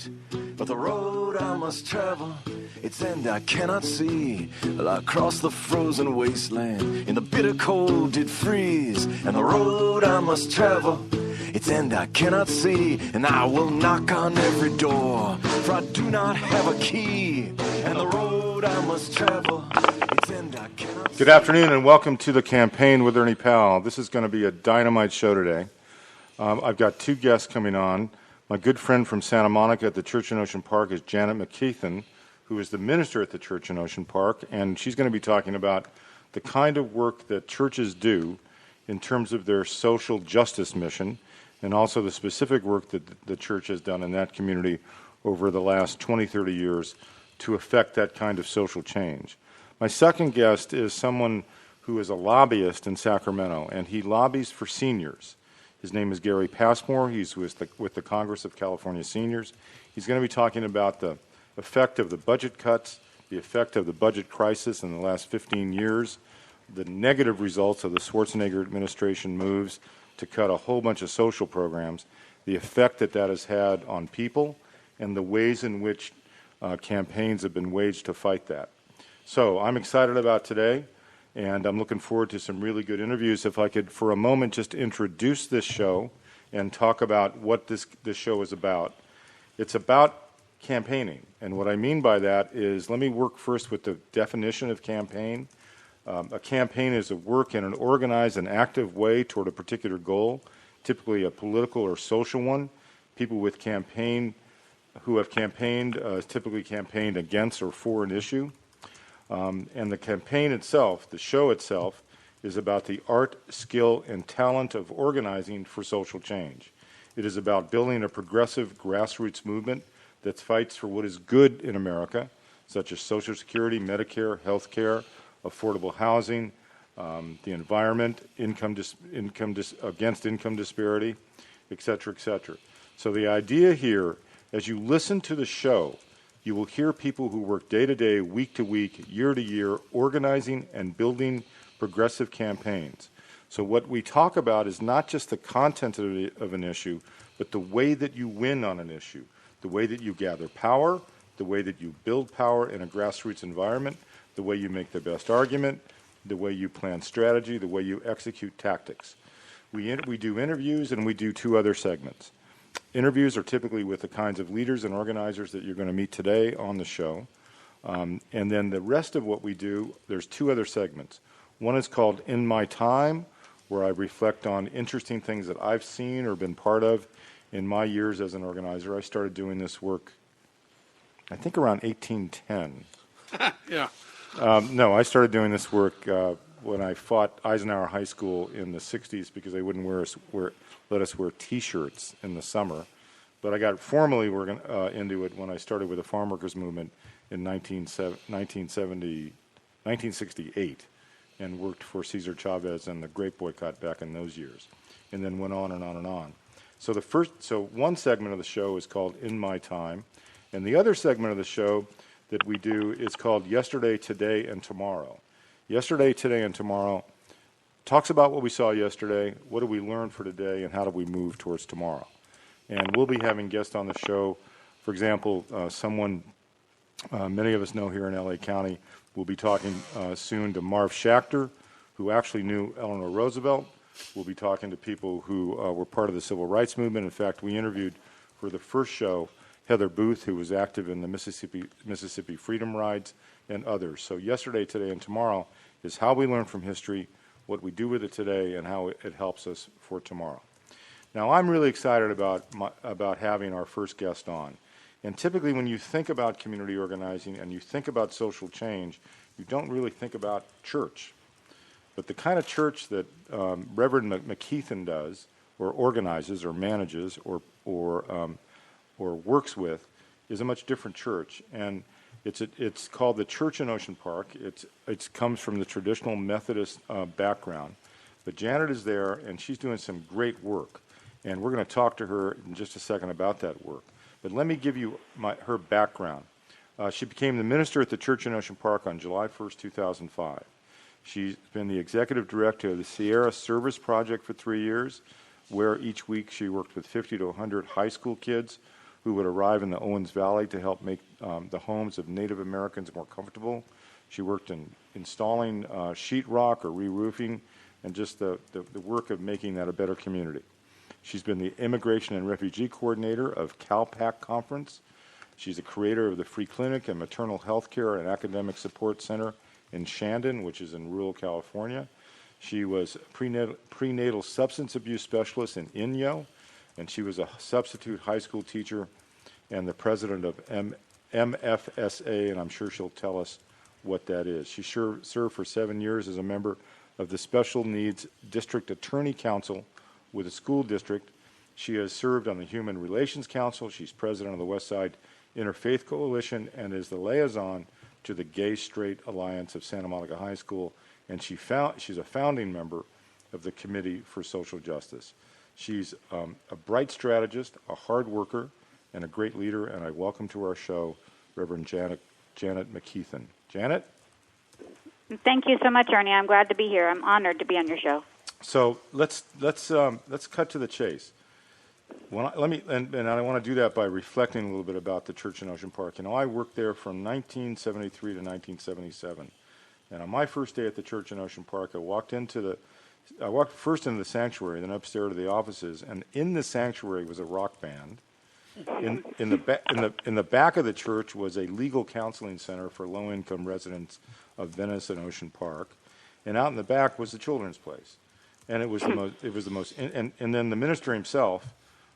street. But the road I must travel, its end I cannot see. Well, I crossed the frozen wasteland, in the bitter cold did freeze. And the road I must travel, its end I cannot see. And I will knock on every door, for I do not have a key. And the road I must travel, its end I cannot see. Good afternoon and welcome to the campaign with Ernie Powell. This is going to be a dynamite show today. I've got two guests coming on. My good friend from Santa Monica at the Church in Ocean Park is Janet McKeithen, who is the minister at the Church in Ocean Park, and she's going to be talking about the kind of work that churches do in terms of their social justice mission, and also the specific work that the church has done in that community over the last 20, 30 years to affect that kind of social change. My second guest is someone who is a lobbyist in Sacramento, and he lobbies for seniors. His name is Gary Passmore. He's with the Congress of California Seniors. He's going to be talking about the effect of the budget cuts, the effect of the budget crisis in the last 15 years, the negative results of the Schwarzenegger administration moves to cut a whole bunch of social programs, the effect that that has had on people, and the ways in which campaigns have been waged to fight that. So I'm excited about today, and I'm looking forward to some really good interviews. If I could, for a moment, just introduce this show and talk about what this show is about. It's about campaigning, and what I mean by that is, let me work first with the definition of campaign. A campaign is a work in an organized and active way toward a particular goal, typically a political or social one. People with who have campaigned typically campaigned against or for an issue. And the campaign itself, the show itself, is about the art, skill, and talent of organizing for social change. It is about building a progressive grassroots movement that fights for what is good in America, such as Social Security, Medicare, health care, affordable housing, the environment, against income disparity, et cetera, et cetera. So the idea here, as you listen to the show, you will hear people who work day to day, week to week, year to year, organizing and building progressive campaigns. So what we talk about is not just the content of an issue, but the way that you win on an issue, the way that you gather power, the way that you build power in a grassroots environment, the way you make the best argument, the way you plan strategy, the way you execute tactics. We do interviews, and we do two other segments. Interviews are typically with the kinds of leaders and organizers that you're going to meet today on the show. And then the rest of what we do, there's two other segments. One is called In My Time, where I reflect on interesting things that I've seen or been part of in my years as an organizer. I started doing this work, I think, around 1810. Yeah. No, I started doing this work when I fought Eisenhower High School in the 60s because they wouldn't let us wear T-shirts in the summer. But I got formally into it when I started with the farm workers movement in 1968 and worked for Cesar Chavez and the Great Boycott back in those years, and then went on and on and on. So one segment of the show is called In My Time, and the other segment of the show that we do is called Yesterday, Today, and Tomorrow. Yesterday, Today, and Tomorrow talks about what we saw yesterday, what do we learn for today, and how do we move towards tomorrow. And we'll be having guests on the show. For example, someone many of us know here in L.A. County. We'll be talking soon to Marv Schachter, who actually knew Eleanor Roosevelt. We'll be talking to people who were part of the civil rights movement. In fact, we interviewed for the first show Heather Booth, who was active in the Mississippi Freedom Rides, and others. So yesterday, today, and tomorrow is how we learn from history, what we do with it today, and how it helps us for tomorrow. Now, I'm really excited about having our first guest on. And typically when you think about community organizing and you think about social change, you don't really think about church. But the kind of church that Reverend McKeithen does, or organizes, or manages, or works with, is a much different church. And it's called the Church in Ocean Park. It comes from the traditional Methodist background. But Janet is there, and she's doing some great work. And we're going to talk to her in just a second about that work. But let me give you her background. She became the minister at the Church in Ocean Park on July 1st, 2005. She's been the executive director of the Sierra Service Project for 3 years, where each week she worked with 50 to 100 high school kids who would arrive in the Owens Valley to help make the homes of Native Americans more comfortable. She worked in installing sheetrock or re-roofing and just the work of making that a better community. She's been the Immigration and Refugee Coordinator of CalPAC Conference. She's the creator of the Free Clinic and Maternal Health Care and Academic Support Center in Shandon, which is in rural California. She was prenatal substance abuse specialist in Inyo, and she was a substitute high school teacher and the president of MFSA, and I'm sure she'll tell us what that is. She served for 7 years as a member of the Special Needs District Attorney Council with a school district. She has served on the Human Relations Council. She's president of the West Side Interfaith Coalition and is the liaison to the Gay Straight Alliance of Santa Monica High School, and she's a founding member of the Committee for Social Justice. She's a bright strategist, a hard worker, and a great leader, and I welcome to our show Reverend Janet McKeithen. Janet? Thank you so much, Ernie. I'm glad to be here. I'm honored to be on your show. So let's cut to the chase. I want to do that by reflecting a little bit about the church in Ocean Park. You know, I worked there from 1973 to 1977, and on my first day at the church in Ocean Park, I walked first into the sanctuary, then upstairs to the offices, and in the sanctuary was a rock band. In the back of the church was a legal counseling center for low-income residents of Venice and Ocean Park, and out in the back was the children's place, and it was the most. And then the minister himself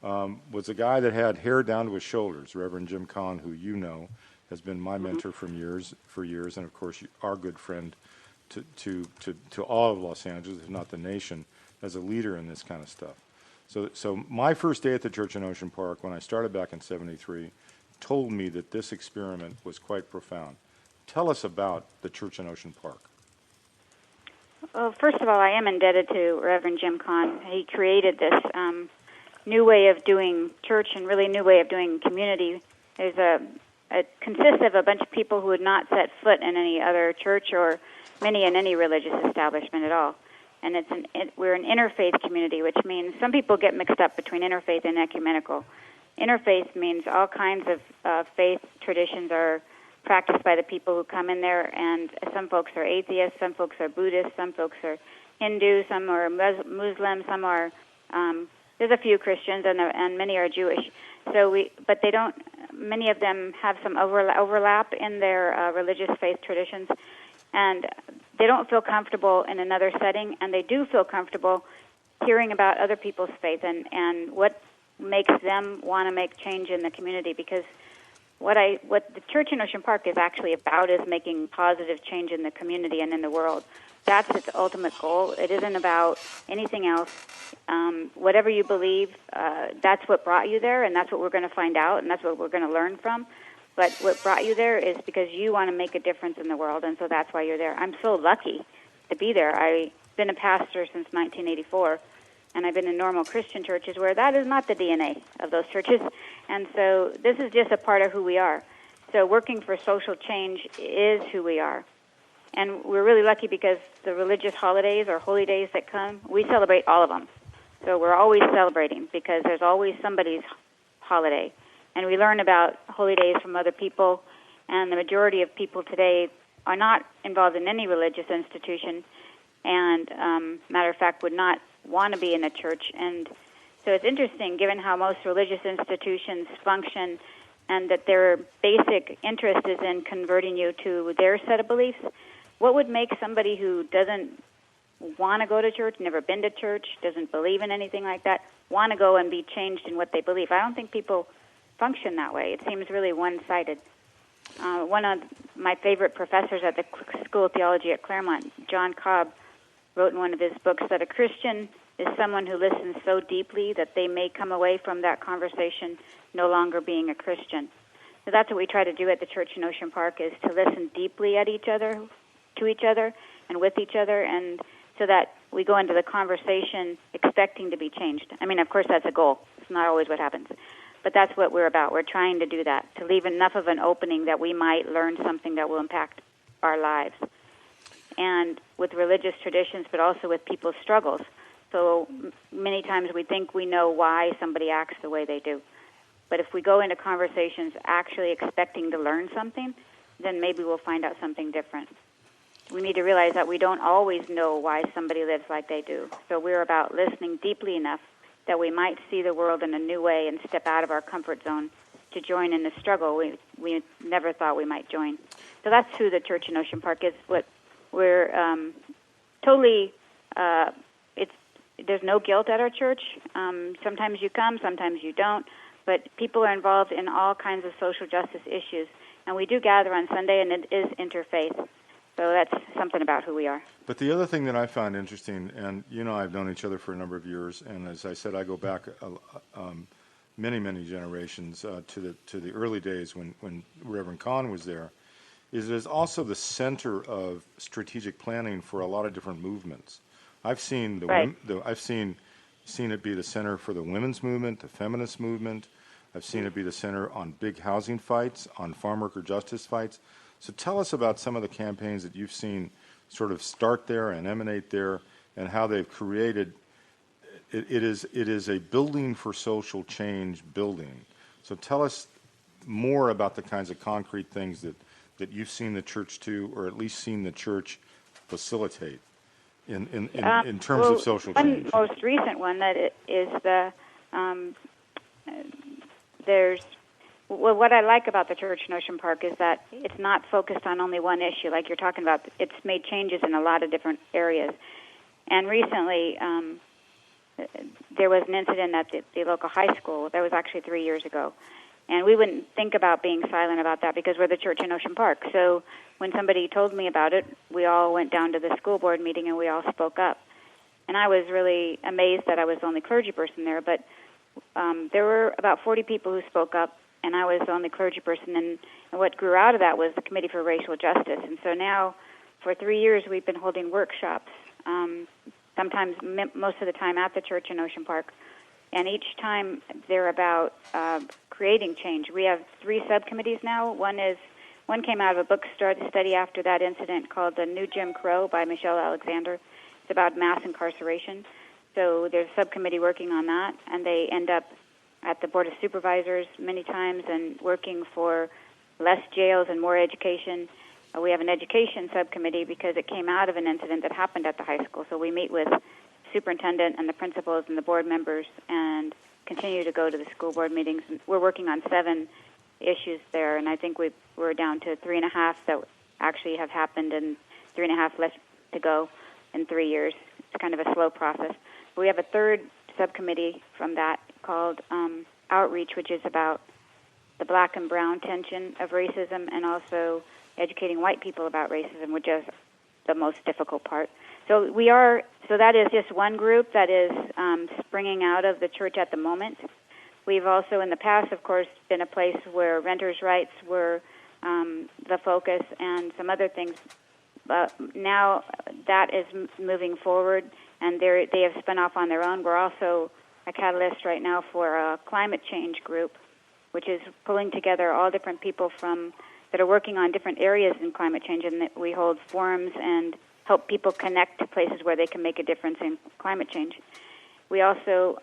was a guy that had hair down to his shoulders, Reverend Jim Kahn, who you know has been my mentor for years, and of course our good friend to all of Los Angeles, if not the nation, as a leader in this kind of stuff. So my first day at the church in Ocean Park, when I started back in '73, told me that this experiment was quite profound. Tell us about the church in Ocean Park. Well, first of all, I am indebted to Reverend Jim Kahn. He created this new way of doing church and really new way of doing community. It consists of a bunch of people who had not set foot in any other church or many in any religious establishment at all. And we're an interfaith community, which means some people get mixed up between interfaith and ecumenical. Interfaith means all kinds of faith traditions are practiced by the people who come in there, and some folks are atheists, some folks are Buddhists, some folks are Hindu, some are Muslim, some are there's a few Christians, and many are Jewish. But they don't. Many of them have some overlap in their religious faith traditions, and they don't feel comfortable in another setting, and they do feel comfortable hearing about other people's faith and what makes them want to make change in the community. Because what the church in Ocean Park is actually about is making positive change in the community and in the world. That's its ultimate goal. It isn't about anything else. Whatever you believe, that's what brought you there, and that's what we're going to find out, and that's what we're going to learn from. But what brought you there is because you want to make a difference in the world, and so that's why you're there. I'm so lucky to be there. I've been a pastor since 1984, and I've been in normal Christian churches where that is not the DNA of those churches. And so this is just a part of who we are. So working for social change is who we are. And we're really lucky because the religious holidays or holy days that come, we celebrate all of them. So we're always celebrating because there's always somebody's holiday. And we learn about holy days from other people, and the majority of people today are not involved in any religious institution, and matter of fact, would not want to be in a church. And so it's interesting, given how most religious institutions function and that their basic interest is in converting you to their set of beliefs, what would make somebody who doesn't want to go to church, never been to church, doesn't believe in anything like that, want to go and be changed in what they believe? I don't think people function that way. It seems really one-sided. One of my favorite professors at the School of Theology at Claremont, John Cobb, wrote in one of his books that a Christian is someone who listens so deeply that they may come away from that conversation no longer being a Christian. So that's what we try to do at the church in Ocean Park, is to listen deeply at each other, to each other, and with each other, and so that we go into the conversation expecting to be changed. I mean, of course, that's a goal. It's not always what happens. But that's what we're about. We're trying to do that, to leave enough of an opening that we might learn something that will impact our lives. And with religious traditions, but also with people's struggles. So many times we think we know why somebody acts the way they do. But if we go into conversations actually expecting to learn something, then maybe we'll find out something different. We need to realize that we don't always know why somebody lives like they do. So we're about listening deeply enough that we might see the world in a new way and step out of our comfort zone to join in the struggle we never thought we might join. So that's who the church in Ocean Park is. What we're totally, there's no guilt at our church. Sometimes you come, sometimes you don't, but people are involved in all kinds of social justice issues. And we do gather on Sunday, and it is interfaith. So that's something about who we are. But the other thing that I found interesting, and I've known each other for a number of years, and as I said, I go back many, many generations to the early days when Reverend Kahn was there, is it is also the center of strategic planning for a lot of different movements. I've seen seen it be the center for the women's movement, the feminist movement. I've seen it be the center on big housing fights, on farm worker justice fights. So tell us about some of the campaigns that you've seen sort of start there and emanate there, and how they've created. It is a building for social change building. So tell us more about the kinds of concrete things that you've seen the church do, or at least seen the church facilitate in terms of social change. One most recent one that is the there's. Well, what I like about the church in Ocean Park is that it's not focused on only one issue, like you're talking about. It's made changes in a lot of different areas. And recently, there was an incident at the local high school. That was actually 3 years ago. And we wouldn't think about being silent about that because we're the church in Ocean Park. So when somebody told me about it, we all went down to the school board meeting and we all spoke up. And I was really amazed that I was the only clergy person there. But there were about 40 people who spoke up, and I was the only clergy person, and what grew out of that was the Committee for Racial Justice. And so now, for 3 years, we've been holding workshops, sometimes most of the time at the church in Ocean Park, and each time they're about creating change. We have 3 subcommittees now. One came out of a book study after that incident called The New Jim Crow by Michelle Alexander. It's about mass incarceration. So there's a subcommittee working on that, and they end up at the Board of Supervisors many times and working for less jails and more education. We have an education subcommittee because it came out of an incident that happened at the high school. So we meet with superintendent and the principals and the board members and continue to go to the school board meetings. We're working on 7 issues there, and I think we're down to 3.5 that actually have happened and 3.5 left to go in 3 years. It's kind of a slow process. We have a third subcommittee from that called Outreach, which is about the black and brown tension of racism and also educating white people about racism, which is the most difficult part. So that is just one group that is springing out of the church at the moment. We've also in the past, of course, been a place where renters' rights were the focus and some other things. But now that is moving forward, and they have spun off on their own. We're also a catalyst right now for a climate change group, which is pulling together all different people that are working on different areas in climate change, and that we hold forums and help people connect to places where they can make a difference in climate change. We also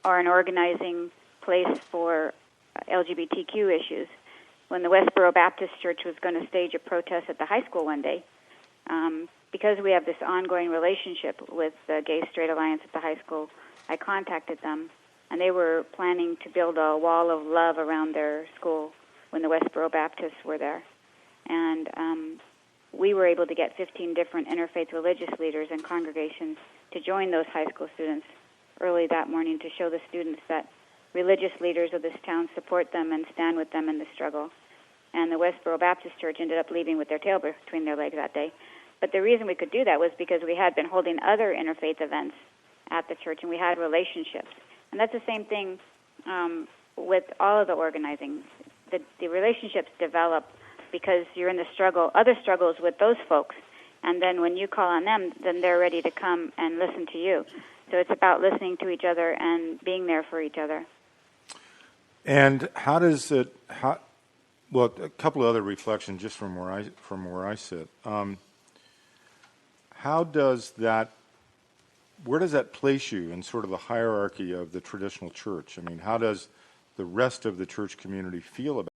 are an organizing place for LGBTQ issues. When the Westboro Baptist Church was going to stage a protest at the high school one day, because we have this ongoing relationship with the Gay-Straight Alliance at the high school, I contacted them, and they were planning to build a wall of love around their school when the Westboro Baptists were there. And we were able to get 15 different interfaith religious leaders and congregations to join those high school students early that morning to show the students that religious leaders of this town support them and stand with them in the struggle. And the Westboro Baptist Church ended up leaving with their tail between their legs that day. But the reason we could do that was because we had been holding other interfaith events at the church, and we had relationships. And that's the same thing with all of the organizing. The relationships develop because you're in the struggle, other struggles with those folks, and then when you call on them, then they're ready to come and listen to you. So it's about listening to each other and being there for each other. And how does it? Well, a couple of other reflections just from where I sit. How does that? Where does that place you in sort of the hierarchy of the traditional church? I mean, how does the rest of the church community feel about